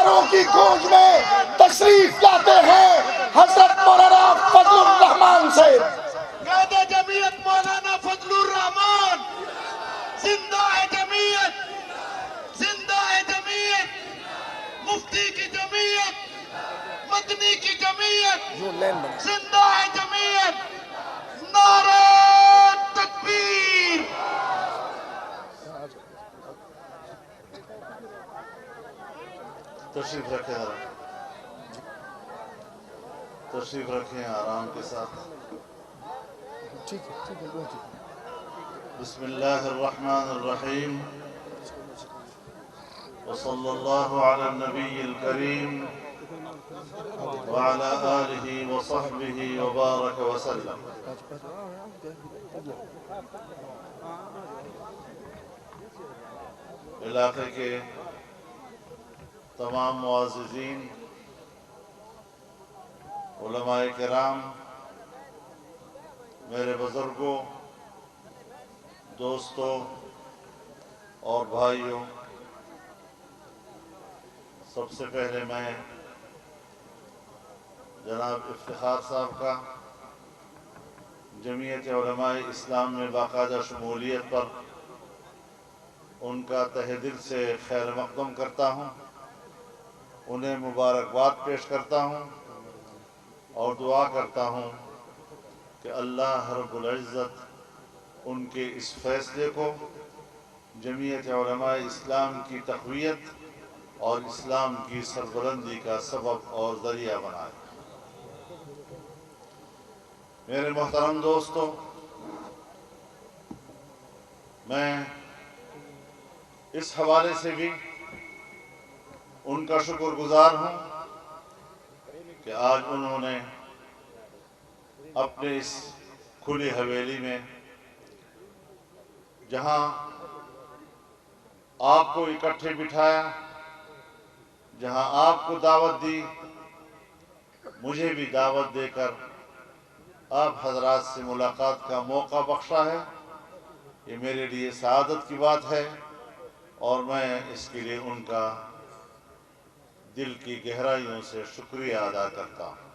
پیروں کی گونج میں تشریف لاتے ہیں حضرت مولانا فضل الرحمان سے۔ قائد جمعیت مولانا فضل الرحمان زندہ ہے جمعیت، زندہ ہے جمعیت، مفتی کی جمعیت، مدنی کی جمعیت، زندہ ہے جمعیت، نعرہ تکبیر۔ تشریف رکھیں ذرا، تشریف رکھیں آرام کے ساتھ۔ بسم اللہ الرحمن الرحیم، وصلی اللہ علی النبی الکریم وعلی آلہ وصحبہ وبارک وسلم۔ علاقے کے تمام معززین، علماء کرام، میرے بزرگوں، دوستوں اور بھائیوں، سب سے پہلے میں جناب افتخار صاحب کا جمعیت علماء اسلام میں باقاعدہ شمولیت پر ان کا تہ دل سے خیر مقدم کرتا ہوں، انہیں مبارکباد پیش کرتا ہوں اور دعا کرتا ہوں کہ اللہ رب العزت ان کے اس فیصلے کو جمعیت علماء اسلام کی تقویت اور اسلام کی سربلندی کا سبب اور ذریعہ بنائے۔ میرے محترم دوستو، میں اس حوالے سے بھی ان کا شکر گزار ہوں کہ آج انہوں نے اپنے اس کھلی حویلی میں، جہاں آپ کو اکٹھے بٹھایا، جہاں آپ کو دعوت دی، مجھے بھی دعوت دے کر آپ حضرات سے ملاقات کا موقع بخشا ہے، یہ میرے لیے سعادت کی بات ہے اور میں اس کے لیے ان کا دل کی گہرائیوں سے شکریہ ادا کرتا ہوں۔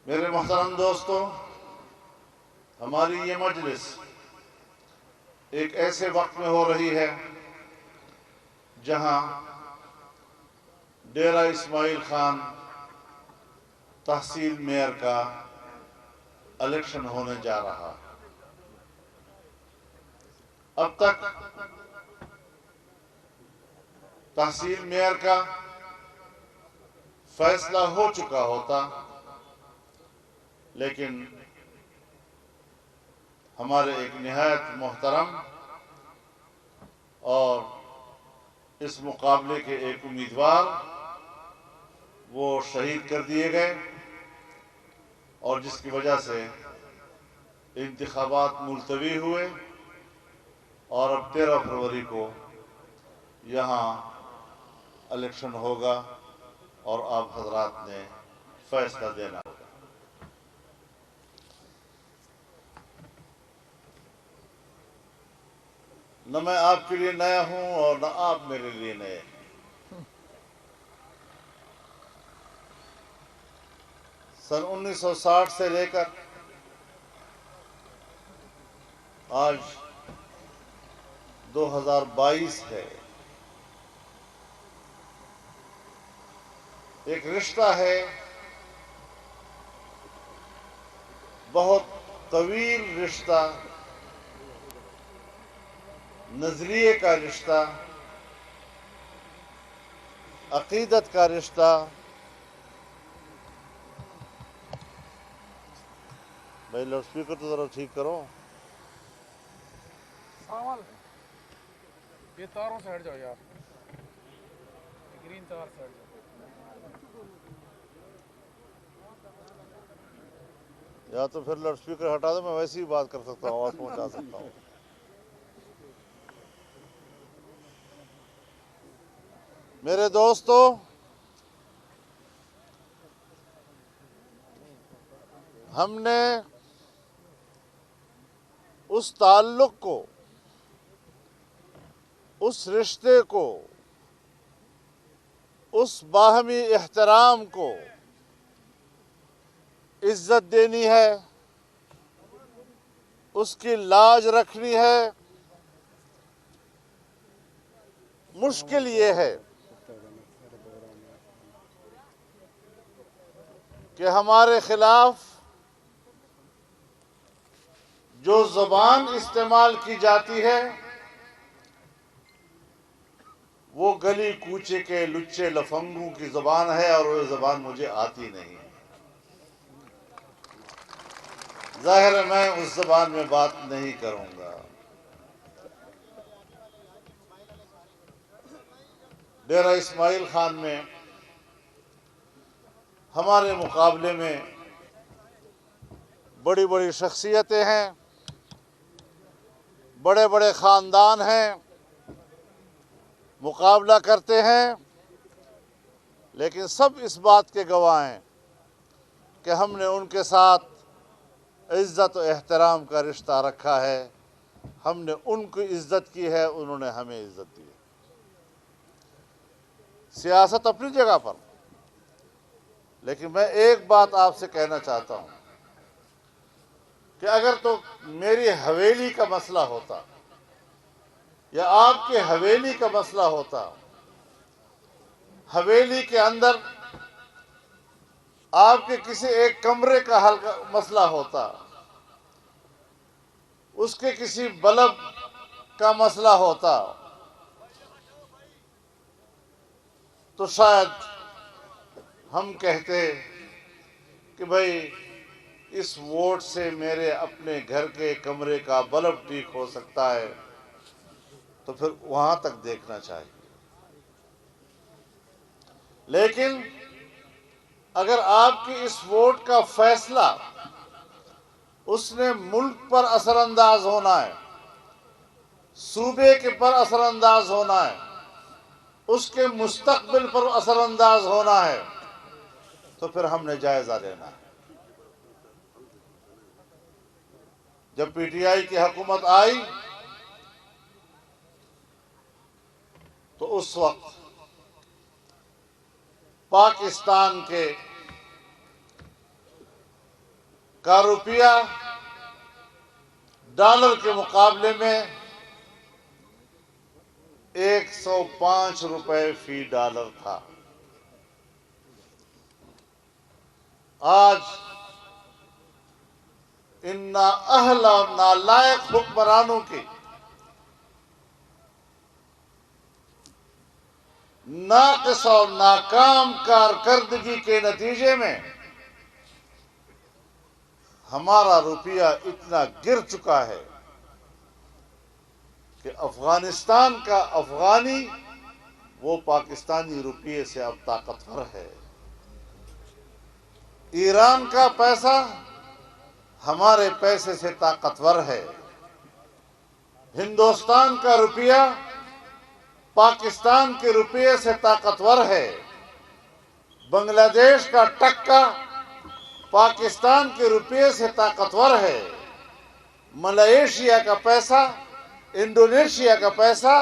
میرے محترم دوستو، ہماری یہ مجلس ایک ایسے وقت میں ہو رہی ہے جہاں ڈیرہ اسماعیل خان تحصیل میئر کا الیکشن ہونے جا رہا۔ اب تک تحصیل میئر کا فیصلہ ہو چکا ہوتا، لیکن ہمارے ایک نہایت محترم اور اس مقابلے کے ایک امیدوار وہ شہید کر دیے گئے، اور جس کی وجہ سے انتخابات ملتوی ہوئے، اور اب 13 فروری کو یہاں الیکشن ہوگا اور آپ حضرات نے فیصلہ دینا ہوگا۔ نہ میں آپ کے لیے نیا ہوں اور نہ آپ میرے لیے نئے۔ سن 1960 سے لے کر آج 2022 ہے، ایک رشتہ ہے، بہت طویل رشتہ، نظریے کا رشتہ، عقیدت کا رشتہ۔ بھائی لاؤڈ سپیکر تو ذرا ٹھیک کرو۔ یہ تاروں سے ہٹ جاؤ یار، گرین تار سے ہٹ جاؤ۔ یا تو پھر لاؤڈ سپیکر ہٹا دو، میں ویسے ہی بات کر سکتا ہوں، آواز پہنچا سکتا ہوں۔ میرے دوستو، ہم نے اس تعلق کو، اس رشتے کو اس باہمی احترام کو عزت دینی ہے، اس کی لاج رکھنی ہے۔ مشکل یہ ہے کہ ہمارے خلاف جو زبان استعمال کی جاتی ہے وہ گلی کوچے کے لچے لفنگوں کی زبان ہے، اور وہ زبان مجھے آتی نہیں ہے۔ ظاہر ہے میں اس زبان میں بات نہیں کروں گا۔ ڈیرہ اسماعیل خان میں ہمارے مقابلے میں بڑی بڑی شخصیتیں ہیں، بڑے بڑے خاندان ہیں، مقابلہ کرتے ہیں، لیکن سب اس بات کے گواہ ہیں کہ ہم نے ان کے ساتھ عزت و احترام کا رشتہ رکھا ہے۔ ہم نے ان کو عزت کی ہے، انہوں نے ہمیں عزت دی ہے۔ سیاست اپنی جگہ پر، لیکن میں ایک بات آپ سے کہنا چاہتا ہوں کہ اگر تو میری حویلی کا مسئلہ ہوتا یا آپ کے حویلی کا مسئلہ ہوتا، حویلی کے اندر آپ کے کسی ایک کمرے کا مسئلہ ہوتا، اس کے کسی بلب کا مسئلہ ہوتا، تو شاید ہم کہتے کہ بھائی اس ووٹ سے میرے اپنے گھر کے کمرے کا بلب ٹھیک ہو سکتا ہے، تو پھر وہاں تک دیکھنا چاہیے۔ لیکن اگر آپ کی اس ووٹ کا فیصلہ اس نے ملک پر اثر انداز ہونا ہے، صوبے کے پر اثر انداز ہونا ہے، اس کے مستقبل پر اثر انداز ہونا ہے، تو پھر ہم نے جائزہ لینا ہے۔ جب پی ٹی آئی کی حکومت آئی تو اس وقت پاکستان کا روپیہ ڈالر کے مقابلے میں 105 روپے فی ڈالر تھا۔ آج ان نااہل اور نالائق حکمرانوں کی ناقص اور ناکام کارکردگی کے نتیجے میں ہمارا روپیہ اتنا گر چکا ہے کہ افغانستان کا افغانی وہ پاکستانی روپیے سے اب طاقتور ہے۔ ایران کا پیسہ ہمارے پیسے سے طاقتور ہے۔ ہندوستان کا روپیہ پاکستان کے روپیے سے طاقتور ہے۔ بنگلہ دیش کا ٹکا پاکستان کے روپیے سے طاقتور ہے۔ ملائیشیا کا پیسہ، انڈونیشیا کا پیسہ،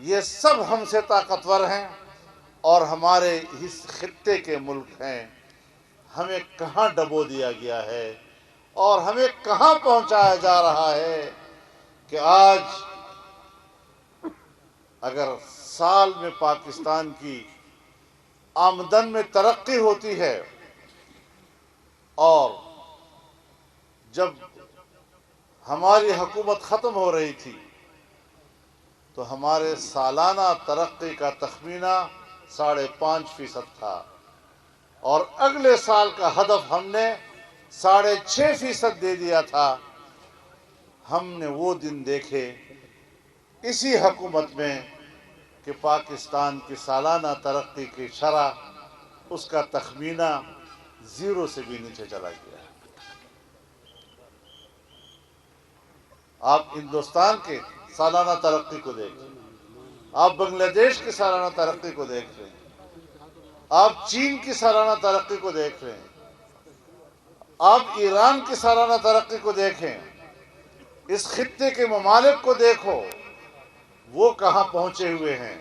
یہ سب ہم سے طاقتور ہیں، اور ہمارے اس خطے کے ملک ہیں۔ ہمیں کہاں ڈبو دیا گیا ہے اور ہمیں کہاں پہنچایا جا رہا ہے کہ آج اگر سال میں پاکستان کی آمدن میں ترقی ہوتی ہے، اور جب ہماری حکومت ختم ہو رہی تھی تو ہمارے سالانہ ترقی کا تخمینہ 5.5% تھا، اور اگلے سال کا ہدف ہم نے 6.5% دے دیا تھا۔ ہم نے وہ دن دیکھے اسی حکومت میں کہ پاکستان کی سالانہ ترقی کی شرح، اس کا تخمینہ 0 سے بھی نیچے چلا گیا۔ آپ ہندوستان کے سالانہ ترقی کو دیکھیں، آپ بنگلہ دیش کی سالانہ ترقی کو دیکھ رہے ہیں، آپ چین کی سالانہ ترقی کو دیکھ رہے ہیں، آپ ایران کی سالانہ ترقی کو دیکھیں، اس خطے کے ممالک کو دیکھو، وہ کہاں پہنچے ہوئے ہیں۔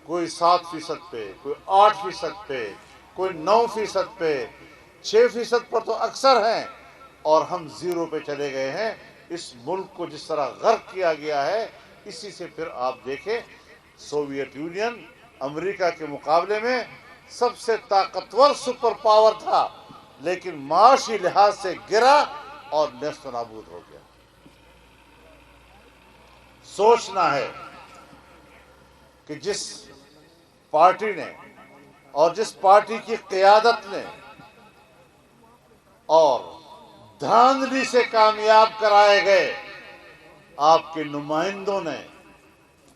کوئی 7% پہ، کوئی 8% پہ، کوئی 9% پہ، 6% پر تو اکثر ہیں، اور ہم 0 پہ چلے گئے ہیں۔ اس ملک کو جس طرح غرق کیا گیا ہے، اسی سے پھر آپ دیکھیں سوویت یونین امریکہ کے مقابلے میں سب سے طاقتور سپر پاور تھا، لیکن معاشی لحاظ سے گرا اور نیست و نابود ہو گیا۔ سوچنا ہے کہ جس پارٹی نے اور جس پارٹی کی قیادت نے اور دھاندلی سے کامیاب کرائے گئے آپ کے نمائندوں نے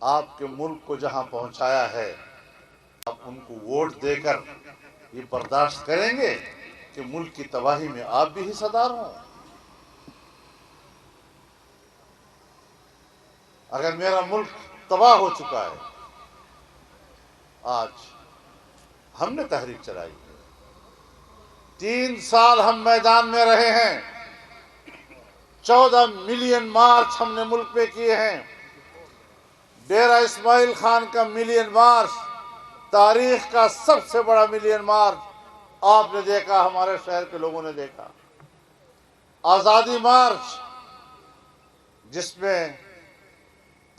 آپ کے ملک کو جہاں پہنچایا ہے، آپ ان کو ووٹ دے کر یہ برداشت کریں گے کہ ملک کی تباہی میں آپ بھی حصہ دار ہوں؟ اگر میرا ملک تباہ ہو چکا ہے، آج ہم نے تحریک چلائی ہے، 3 سال ہم میدان میں رہے ہیں، 14 ملین مارچ ہم نے ملک میں کیے ہیں، ڈیرہ اسماعیل خان کا ملین مارچ، تاریخ کا سب سے بڑا ملین مارچ آپ نے دیکھا، ہمارے شہر کے لوگوں نے دیکھا۔ آزادی مارچ جس میں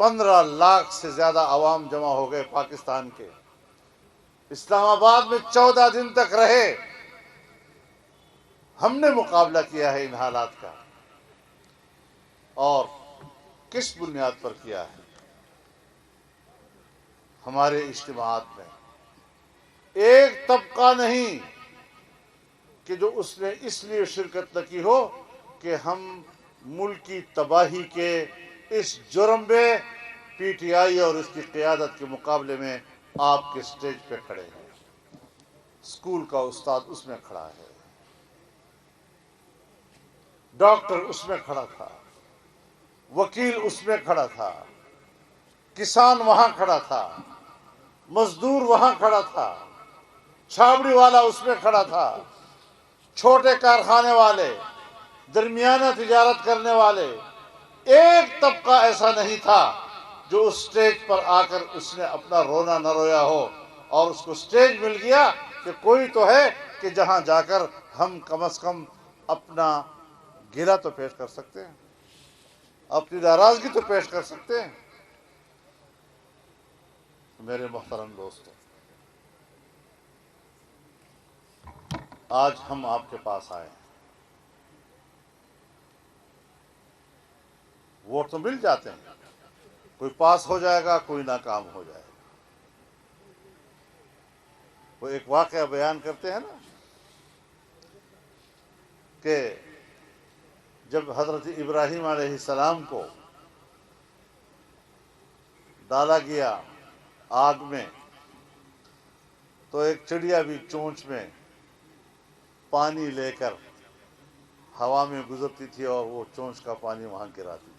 15 لاکھ سے زیادہ عوام جمع ہو گئے پاکستان کے، اسلام آباد میں 14 دن تک رہے، ہم نے مقابلہ کیا ہے ان حالات کا، اور کس بنیاد پر کیا ہے؟ ہمارے اجتماعات میں ایک طبقہ نہیں کہ جو اس نے اس لیے شرکت نہ کی ہو کہ ہم ملک کی تباہی کے اس جرم میں پی ٹی آئی اور اس کی قیادت کے مقابلے میں آپ کے سٹیج پہ کھڑے ہیں۔ اسکول کا استاد اس میں کھڑا ہے، ڈاکٹر اس میں کھڑا تھا، وکیل اس میں کھڑا تھا، کسان وہاں کھڑا تھا، مزدور وہاں کھڑا تھا، چھاوڑی والا اس میں کھڑا تھا، چھوٹے کارخانے والے، درمیانہ تجارت کرنے والے، ایک طبقہ ایسا نہیں تھا جو اس سٹیج پر آ کر اس نے اپنا رونا نہ رویا ہو، اور اس کو سٹیج مل گیا کہ کوئی تو ہے کہ جہاں جا کر ہم کم از کم اپنا گلہ تو پیش کر سکتے ہیں، اپنی ناراضگی تو پیش کر سکتے ہیں۔ میرے محترم دوستو، آج ہم آپ کے پاس آئے ہیں، ووٹ تو مل جاتے ہیں، کوئی پاس ہو جائے گا، کوئی ناکام ہو جائے گا۔ وہ ایک واقعہ بیان کرتے ہیں نا کہ جب حضرت ابراہیم علیہ السلام کو ڈالا گیا آگ میں، تو ایک چڑیا بھی چونچ میں پانی لے کر ہوا میں گزرتی تھی اور وہ چونچ کا پانی وہاں گراتی تھی۔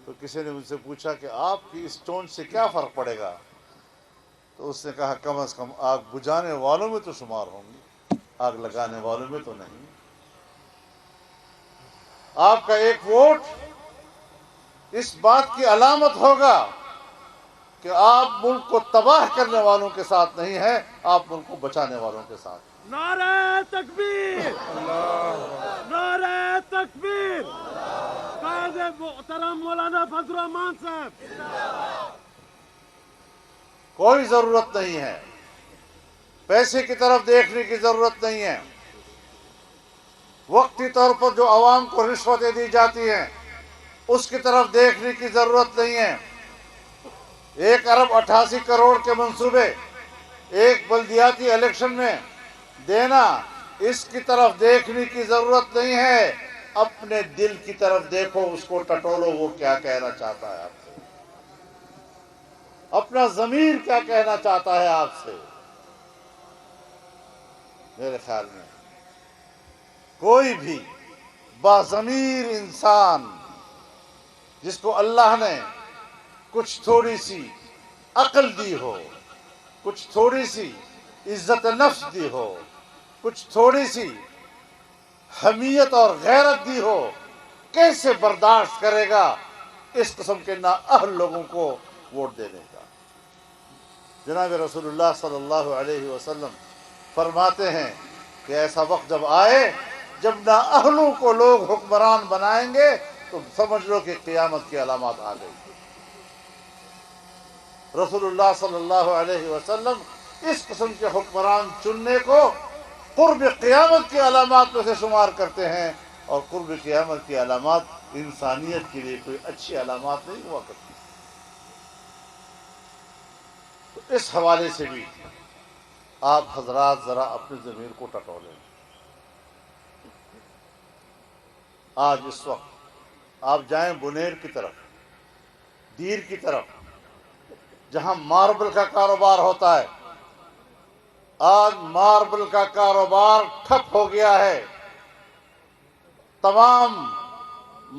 تو کسی نے مجھ سے پوچھا کہ آپ کی اس چونچ سے کیا فرق پڑے گا؟ تو اس نے کہا کم از کم آگ بجھانے والوں میں تو شمار ہوں گی، آگ لگانے والوں میں تو نہیں۔ آپ کا ایک ووٹ اس بات کی علامت ہوگا کہ آپ ملک کو تباہ کرنے والوں کے ساتھ نہیں ہیں، آپ ملک کو بچانے والوں کے ساتھ۔ نعرہ تکبیر! نعرہ تکبیر! قائد محترم مولانا فضل الرحمان صاحب! کوئی ضرورت نہیں ہے، پیسے کی طرف دیکھنے کی ضرورت نہیں ہے، وقتی طور پر جو عوام کو رشوتیں دی جاتی ہیں اس کی طرف دیکھنے کی ضرورت نہیں ہے۔ 1 ارب 88 کروڑ کے منصوبے ایک بلدیاتی الیکشن میں دینا، اس کی طرف دیکھنے کی ضرورت نہیں ہے۔ اپنے دل کی طرف دیکھو، اس کو ٹٹولو، وہ کیا کہنا چاہتا ہے آپ سے، اپنا ضمیر کیا کہنا چاہتا ہے آپ سے۔ میرے خیال میں کوئی بھی باضمیر انسان جس کو اللہ نے کچھ تھوڑی سی عقل دی ہو، کچھ تھوڑی سی عزت نفس دی ہو، کچھ تھوڑی سی حمیت اور غیرت دی ہو، کیسے برداشت کرے گا اس قسم کے نااہل لوگوں کو ووٹ دینے کا؟ جناب رسول اللہ صلی اللہ علیہ وسلم فرماتے ہیں کہ ایسا وقت جب آئے جب نااہلوں کو لوگ حکمران بنائیں گے تو سمجھ لو کہ قیامت کی علامات آ گئی۔ رسول اللہ صلی اللہ علیہ وسلم اس قسم کے حکمران چننے کو قرب قیامت کی علامات میں سے شمار کرتے ہیں، اور قرب قیامت کی علامات انسانیت کے لیے کوئی اچھی علامات نہیں ہوا کرتی۔ تو اس حوالے سے بھی آپ حضرات ذرا اپنی ضمیر کو ٹٹولیں۔ آج اس وقت آپ جائیں بنیر کی طرف، دیر کی طرف، جہاں ماربل کا کاروبار ہوتا ہے، آج ماربل کا کاروبار ٹھپ ہو گیا ہے۔ تمام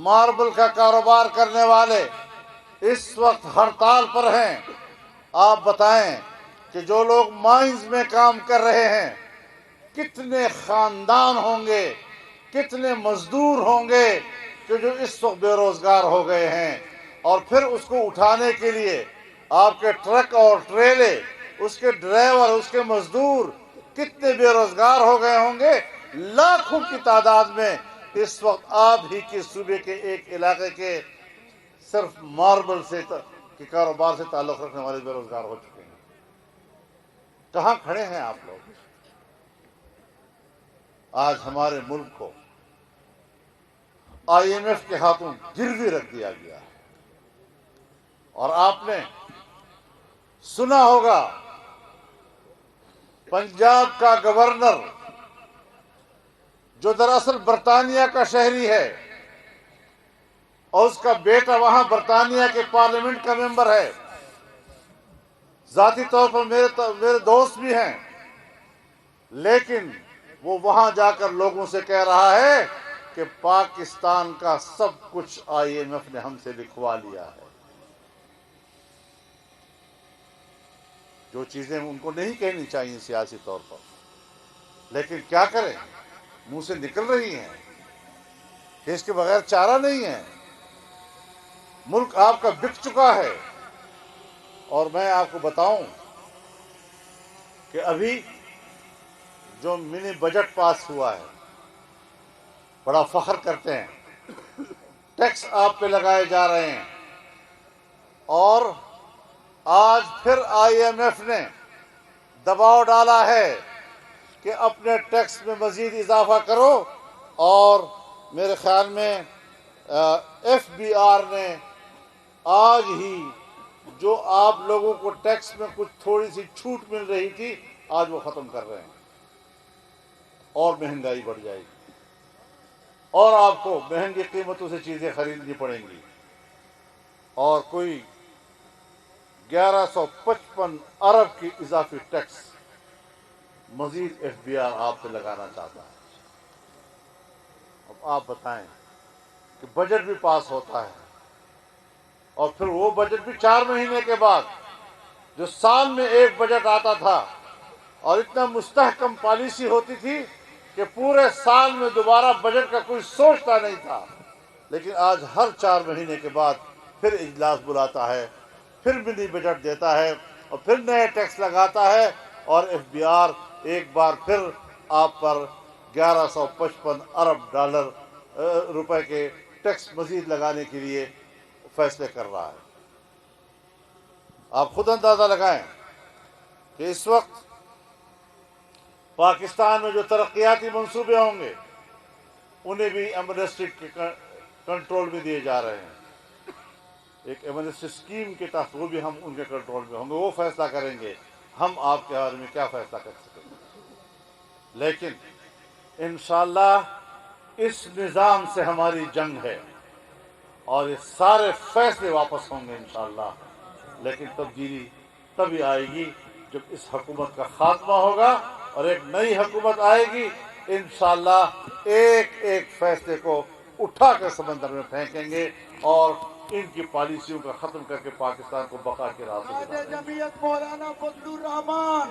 ماربل کا کاروبار کرنے والے اس وقت ہڑتال پر ہیں۔ آپ بتائیں کہ جو لوگ مائنز میں کام کر رہے ہیں کتنے خاندان ہوں گے، کتنے مزدور ہوں گے کہ جو اس وقت بے روزگار ہو گئے ہیں، اور پھر اس کو اٹھانے کے لیے آپ کے ٹرک اور ٹریلے، اس کے ڈرائیور، اس کے مزدور کتنے بے روزگار ہو گئے ہوں گے۔ لاکھوں کی تعداد میں اس وقت آپ ہی کے صوبے کے ایک علاقے کے صرف ماربل سے کے کاروبار سے تعلق رکھنے والے بے روزگار ہو چکے ہیں۔ کہاں کھڑے ہیں آپ لوگ؟ آج ہمارے ملک کو آئی ایم ایف کے ہاتھوں گروی رکھ دیا گیا ہے، اور آپ نے سنا ہوگا پنجاب کا گورنر جو دراصل برطانیہ کا شہری ہے اور اس کا بیٹا وہاں برطانیہ کے پارلیمنٹ کا ممبر ہے، ذاتی طور پر میرے دوست بھی ہیں، لیکن وہ وہاں جا کر لوگوں سے کہہ رہا ہے کہ پاکستان کا سب کچھ آئی ایم ایف نے ہم سے لکھوا لیا ہے۔ جو چیزیں ان کو نہیں کہنی چاہیے سیاسی طور پر، لیکن کیا کریں، منہ سے نکل رہی ہیں کہ اس کے بغیر چارہ نہیں ہے۔ ملک آپ کا بک چکا ہے۔ اور میں آپ کو بتاؤں کہ ابھی جو منی بجٹ پاس ہوا ہے، بڑا فخر کرتے ہیں، ٹیکس آپ پہ لگائے جا رہے ہیں، اور آج پھر آئی ایم ایف نے دباؤ ڈالا ہے کہ اپنے ٹیکس میں مزید اضافہ کرو، اور میرے خیال میں ایف بی آر نے آج ہی جو آپ لوگوں کو ٹیکس میں کچھ تھوڑی سی چھوٹ مل رہی تھی، آج وہ ختم کر رہے ہیں، اور مہنگائی بڑھ جائے گی، اور آپ کو مہنگی قیمتوں سے چیزیں خریدنی پڑیں گی، اور کوئی 1155 ارب کی اضافی ٹیکس مزید ایف بی آر آپ پہ لگانا چاہتا ہے۔ اب آپ بتائیں کہ بجٹ بھی پاس ہوتا ہے، اور پھر وہ بجٹ بھی 4 مہینے کے بعد، جو سال میں ایک بجٹ آتا تھا اور اتنا مستحکم پالیسی ہوتی تھی کہ پورے سال میں دوبارہ بجٹ کا کوئی سوچتا نہیں تھا، لیکن آج ہر 4 مہینے کے بعد پھر اجلاس بلاتا ہے، پھر منی بجٹ دیتا ہے، اور پھر نئے ٹیکس لگاتا ہے، اور ایف بی آر ایک بار پھر آپ پر 1155 ارب روپے کے ٹیکس مزید لگانے کے لیے فیصلے کر رہا ہے۔ آپ خود اندازہ لگائیں کہ اس وقت پاکستان میں جو ترقیاتی منصوبے ہوں گے انہیں بھی ایمنسٹی کے کنٹرول میں دیے جا رہے ہیں۔ ایک ایمنسٹی اسکیم کے تحت وہ بھی ہم ان کے کنٹرول میں ہوں گے، وہ فیصلہ کریں گے، ہم آپ کے بارے میں کیا فیصلہ کر سکیں گے۔ لیکن انشاءاللہ اس نظام سے ہماری جنگ ہے، اور یہ سارے فیصلے واپس ہوں گے انشاءاللہ، لیکن تبدیلی تبھی آئے گی جب اس حکومت کا خاتمہ ہوگا اور ایک نئی حکومت آئے گی۔ انشاءاللہ ایک ایک فیصلے کو اٹھا کر سمندر میں پھینکیں گے، اور ان کی پالیسیوں کا ختم کر کے پاکستان کو بقا کے راہ پہ قائد لے جائیں گے۔ جمعیت مولانا فضل الرحمان،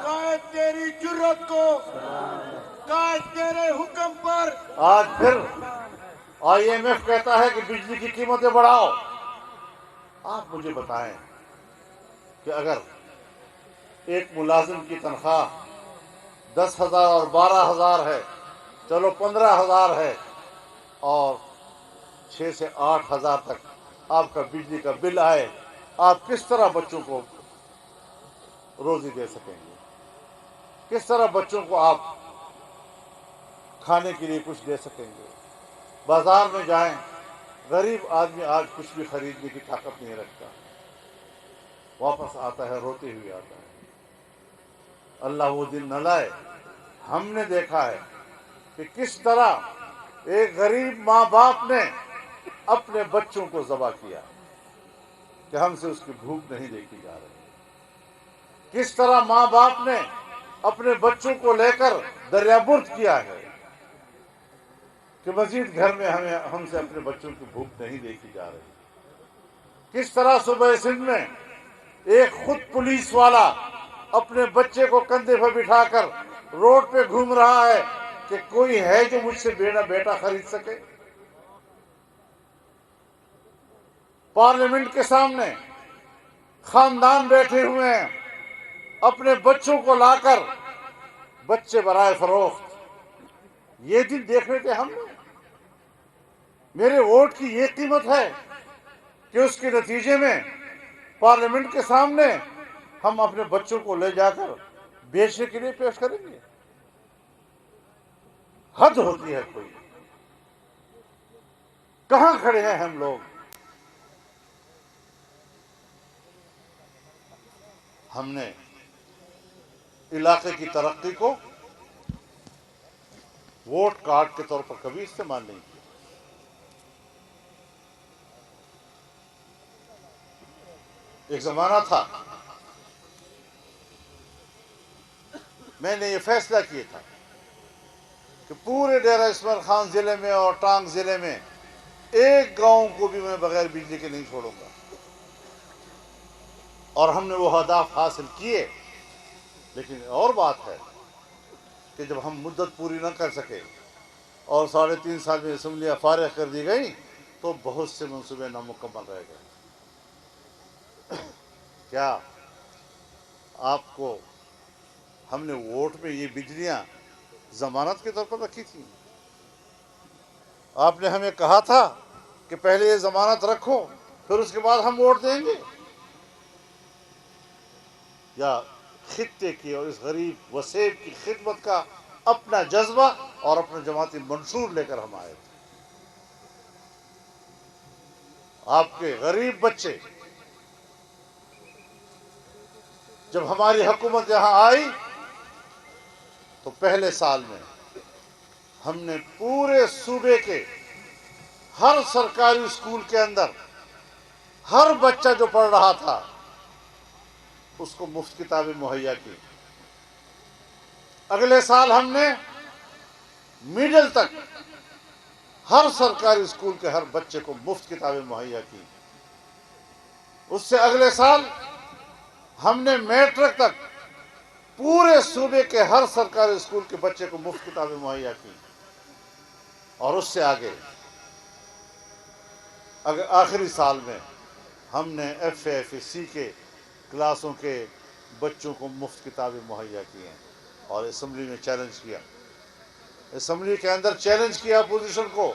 قائد تیری جرت کو، قائد تیرے حکم پر۔ آج پھر آئی ایم ایف کہتا ہے کہ بجلی کی قیمتیں بڑھاؤ۔ آپ مجھے بتائیں کہ اگر ایک ملازم کی تنخواہ 10,000 اور 12,000 ہے، چلو 15,000 ہے، اور 6 سے 8,000 تک آپ کا بجلی کا بل آئے، آپ کس طرح بچوں کو روزی دے سکیں گے؟ کس طرح بچوں کو آپ کھانے کے لیے کچھ دے سکیں گے؟ بازار میں جائیں، غریب آدمی آج کچھ بھی خریدنے کی طاقت نہیں رکھتا، واپس آتا ہے روتے ہوئے آتا ہے۔ اللہ وہ دن نہ لائے۔ ہم نے دیکھا ہے کہ کس طرح ایک غریب ماں باپ نے اپنے بچوں کو ذبح کیا کہ ہم سے اس کی بھوک نہیں دیکھی جا رہی۔ کس طرح ماں باپ نے اپنے بچوں کو لے کر دریا برد کیا ہے کہ مزید گھر میں ہم سے اپنے بچوں کی بھوک نہیں دیکھی جا رہی۔ کس طرح صوبہ سندھ میں ایک خود پولیس والا اپنے بچے کو کندھے پر بٹھا کر روڈ پہ گھوم رہا ہے کہ کوئی ہے جو مجھ سے بیٹا خرید سکے۔ پارلیمنٹ کے سامنے خاندان بیٹھے ہوئے ہیں، اپنے بچوں کو لا کر بچے برائے فروخت۔ یہ دن دیکھنے تھے ہم نے۔ میرے ووٹ کی یہ قیمت ہے کہ اس کے نتیجے میں پارلیمنٹ کے سامنے ہم اپنے بچوں کو لے جا کر بیچنے کے لیے پیش کریں گے؟ حد ہوتی ہے کوئی۔ کہاں کھڑے ہیں ہم لوگ؟ ہم نے علاقے کی ترقی کو ووٹ کارڈ کے طور پر کبھی استعمال نہیں کیا۔ ایک زمانہ تھا میں نے یہ فیصلہ کیا تھا کہ پورے ڈیرہ اسماعیل خان ضلع میں اور ٹانگ ضلع میں ایک گاؤں کو بھی میں بغیر بجلی کے نہیں چھوڑوں گا، اور ہم نے وہ اہداف حاصل کیے۔ لیکن اور بات ہے کہ جب ہم مدت پوری نہ کر سکے اور 3.5 سال میں اسمبلیاں فارغ کر دی گئی تو بہت سے منصوبے نامکمل رہ گئے۔ کیا آپ کو ہم نے ووٹ میں یہ بجلیاں ضمانت کے طور پر رکھی تھی؟ آپ نے ہمیں کہا تھا کہ پہلے یہ ضمانت رکھو پھر اس کے بعد ہم ووٹ دیں گے؟ یا خطے کی اور اس غریب وسیب کی خدمت کا اپنا جذبہ اور اپنا جماعتی منشور لے کر ہم آئے تھے؟ آپ کے غریب بچے جب ہماری حکومت یہاں آئی تو پہلے سال میں ہم نے پورے صوبے کے ہر سرکاری اسکول کے اندر ہر بچہ جو پڑھ رہا تھا اس کو مفت کتابیں مہیا کی۔ اگلے سال ہم نے میڈل تک ہر سرکاری اسکول کے ہر بچے کو مفت کتابیں مہیا کی۔ اس سے اگلے سال ہم نے میٹرک تک پورے صوبے کے ہر سرکاری اسکول کے بچے کو مفت کتابیں مہیا کی، اور اس سے آگے آخری سال میں ہم نے FA/FSC کے کلاسوں کے بچوں کو مفت کتابیں مہیا کی ہیں۔ اور اسمبلی میں چیلنج کیا، اسمبلی کے اندر چیلنج کیا اپوزیشن کو